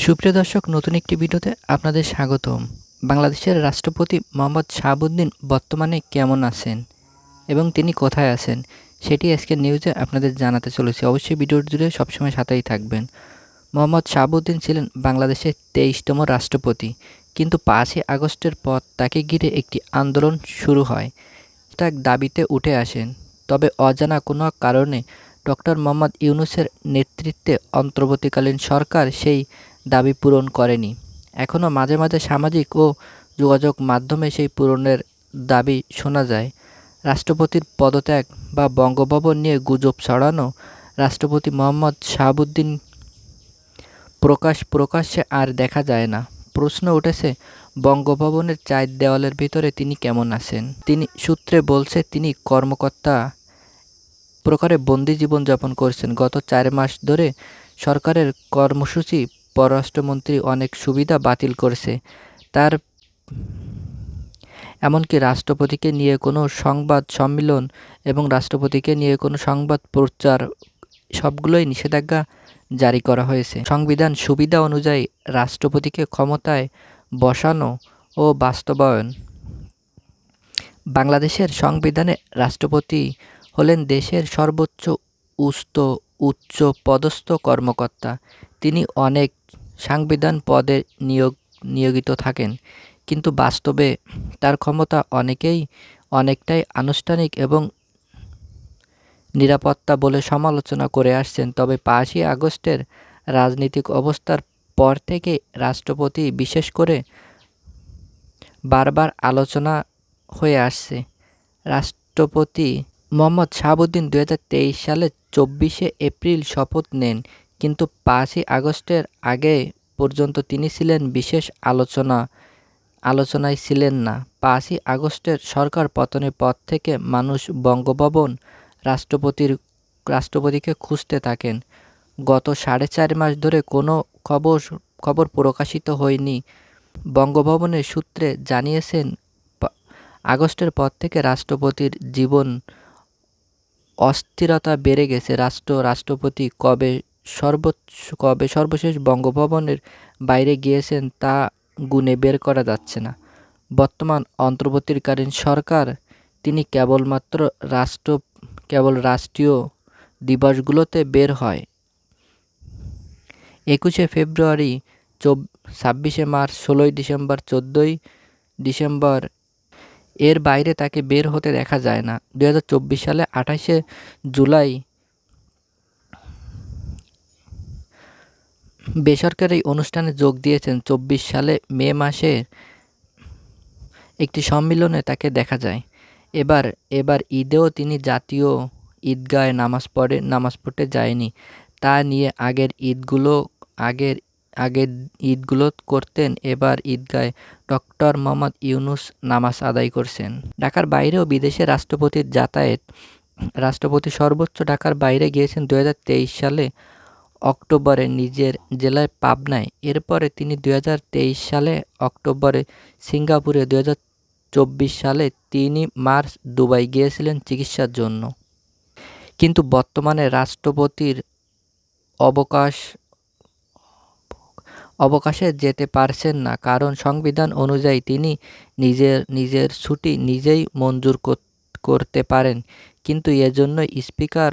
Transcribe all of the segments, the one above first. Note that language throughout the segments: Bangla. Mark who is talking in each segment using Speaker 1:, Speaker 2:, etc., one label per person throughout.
Speaker 1: সুপ্রিয় দর্শক, নতুন একটি ভিডিওতে আপনাদের স্বাগতম। বাংলাদেশের রাষ্ট্রপতি মোহাম্মদ শাহাবুদ্দিন বর্তমানে কেমন আছেন এবং তিনি কোথায় আছেন সেটি আজকের নিউজে আপনাদের জানাতে চলেছি। অবশ্যই ভিডিওটি জুড়ে সবসময় সাথেই থাকবেন। মোহাম্মদ শাহাবুদ্দিন ছিলেন বাংলাদেশের 23তম রাষ্ট্রপতি, কিন্তু 5ই আগস্টের পর তাকে ঘিরে একটি আন্দোলন শুরু হয়। তার দাবিতে উঠে আসেন, তবে অজানা কোনো কারণে ডক্টর মোহাম্মদ ইউনূসের নেতৃত্বে অন্তর্বর্তীকালীন সরকার সেই দাবি পূরণ করেনি। এখনও মাঝে মাঝে সামাজিক ও যোগাযোগ মাধ্যমে সেই পূরণের দাবি শোনা যায়। রাষ্ট্রপতির পদত্যাগ বা বঙ্গভবন নিয়ে গুজব ছড়ানো রাষ্ট্রপতি মোহাম্মদ শাহাবুদ্দিন প্রকাশ্যে আর দেখা যায় না। প্রশ্ন উঠেছে, বঙ্গভবনের 4 দেওয়ালের ভিতরে তিনি কেমন আছেন। সূত্রে বলছে তিনি কর্মকর্তা প্রকারে বন্দি জীবনযাপন করছেন। গত 4 মাস ধরে সরকারের কর্মসূচি পররাষ্ট্রমন্ত্রী অনেক সুবিধা বাতিল করেছে। তার এমনকি রাষ্ট্রপতিকে নিয়ে কোনো সংবাদ সম্মেলন এবং রাষ্ট্রপতিকে নিয়ে কোনো সংবাদ প্রচার সবগুলোই নিষেধাজ্ঞা জারি করা হয়েছে। সংবিধান সুবিধা অনুযায়ী রাষ্ট্রপতিকে ক্ষমতায় বসানো ও বাস্তবায়ন। বাংলাদেশের সংবিধানে রাষ্ট্রপতি হলেন দেশের সর্বোচ্চ উচ্চ পদস্থ কর্মকর্তা। তিনি অনেক সাংবিধান পদে নিয়োজিত থাকেন, কিন্তু বাস্তবে তার ক্ষমতা অনেকটাই আনুষ্ঠানিক এবং নিরাপত্তা বলে সমালোচনা করে আসছেন। তবে 5ই আগস্টের রাজনৈতিক অবস্থার পর থেকে রাষ্ট্রপতি বিশেষ করে বারবার আলোচনা হয়ে আসছে। রাষ্ট্রপতি মোহাম্মদ শাহাবুদ্দিন 2023 সালের 24শে এপ্রিল শপথ নেন, কিন্তু 5ই আগস্টের আগে পর্যন্ত তিনি ছিলেন বিশেষ আলোচনায় ছিলেন না। 5ই আগস্টের সরকার পতনের পর থেকে মানুষ বঙ্গভবন রাষ্ট্রপতিকে খুঁজতে থাকেন। গত 4.5 মাস ধরে কোনো খবর প্রকাশিত হয়নি। বঙ্গভবনের সূত্রে জানিয়েছেন, আগস্টের পর থেকে রাষ্ট্রপতির জীবন অস্থিরতা বেড়ে গেছে। রাষ্ট্রপতি কবে সর্বশেষ বঙ্গভবনের বাইরে গিয়েছেন তা গুণে বের করা যাচ্ছে না। বর্তমান অন্তর্বর্তীকালীন সরকার তিনি কেবল রাষ্ট্রীয় দিবসগুলোতে বের হয়। 21শে ফেব্রুয়ারি, 26শে মার্চ, 16ই ডিসেম্বর, 14ই ডিসেম্বর, এর বাইরে তাকে বের হতে দেখা যায় না। 2024 সালে 28শে জুলাই বেসরকারি অনুষ্ঠানে যোগ দিয়েছেন। 24 সালে মে মাসে একটি সম্মেলনে তাকে দেখা যায়। এবার ঈদেও তিনি জাতীয় ঈদগাহে নামাজ পড়তে যায়নি। তা নিয়ে আগের ঈদগুলো করতেন, এবার ঈদগাহে ডক্টর মোহাম্মদ ইউনূস নামাজ আদায় করছেন। ঢাকার বাইরেও বিদেশে রাষ্ট্রপতির যাতায়াত। রাষ্ট্রপতি সর্বোচ্চ ঢাকার বাইরে গিয়েছেন 2023 সালে অক্টোবরে নিজের জেলায় পাবনায়। এরপরে তিনি 2023 সালে অক্টোবরে সিঙ্গাপুরে, 2024 সালে 3 মার্চ দুবাই গিয়েছিলেন চিকিৎসার জন্য। কিন্তু বর্তমানে রাষ্ট্রপতির অবকাশে যেতে পারছেন না, কারণ সংবিধান অনুযায়ী তিনি নিজের ছুটি নিজেই মঞ্জুর করতে পারেন, কিন্তু এজন্য স্পিকার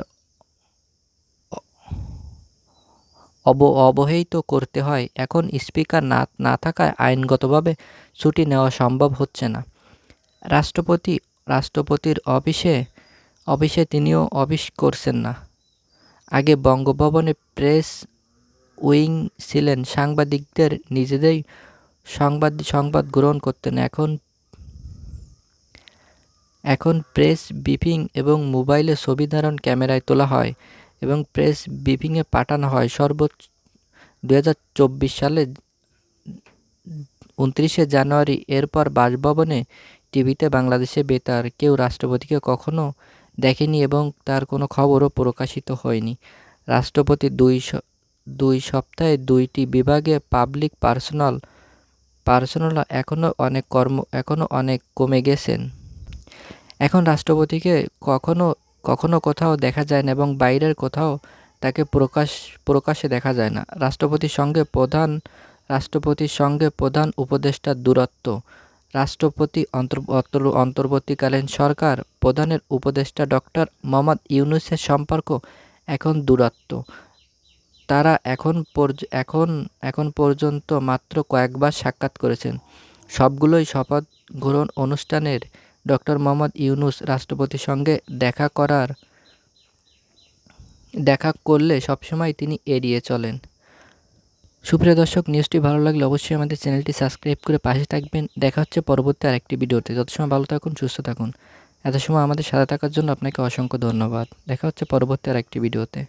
Speaker 1: অবহিত করতে হয়। এখন স্পিকার না থাকায় আইনগতভাবে ছুটি নেওয়া সম্ভব হচ্ছে না। রাষ্ট্রপতির অফিসে তিনিও অফিস করছেন না। আগে বঙ্গভবনে প্রেস উইং ছিলেন, সাংবাদিকদের নিজেদেরই সংবাদ গ্রহণ করতেন। এখন প্রেস ব্রিফিং এবং মোবাইলে ছবি ধারণ ক্যামেরায় তোলা হয় এবং প্রেস ব্রিফিংয়ে পাঠানো হয়। 2024 সালে 29শে জানুয়ারি এরপর বাসভবনে টিভিতে বাংলাদেশে বেতার কেউ রাষ্ট্রপতিকে কখনো দেখেনি এবং তার কোনো খবরও প্রকাশিত হয়নি। রাষ্ট্রপতি 2 সপ্তাহে 2টি বিভাগে পাবলিক পার্সোনাল এখনও অনেক কমে গেছেন। এখন রাষ্ট্রপতিকে কখনো কোথাও দেখা যায় না এবং বাইরের কোথাও তাকে প্রকাশ্যে দেখা যায় না। রাষ্ট্রপতির সঙ্গে প্রধান উপদেষ্টার দূরত্ব। রাষ্ট্রপতি অন্তর্বর্তীকালীন সরকার প্রধানের উপদেষ্টা ডক্টর মোহাম্মদ ইউনূসের সম্পর্ক এখন দূরত্ব। তারা এখন পর্যন্ত মাত্র কয়েকবার সাক্ষাৎ করেছেন। সবগুলোই শপথ গ্রহণ অনুষ্ঠানের ডক্টর মোহাম্মদ ইউনূস রাষ্ট্রপতির সঙ্গে দেখা করলে সবসময় তিনি এড়িয়ে চলেন। সুপ্রিয় দর্শক, নিউজটি ভালো লাগলে অবশ্যই আমাদের চ্যানেলটি সাবস্ক্রাইব করে পাশে থাকবেন। দেখা হচ্ছে পরবর্তী আরেকটি ভিডিওতে। যত সময় ভালো থাকুন, সুস্থ থাকুন। এত সময় আমাদের সাথে থাকার জন্য আপনাকে অসংখ্য ধন্যবাদ। দেখা হচ্ছে পরবর্তী আরেকটি ভিডিওতে।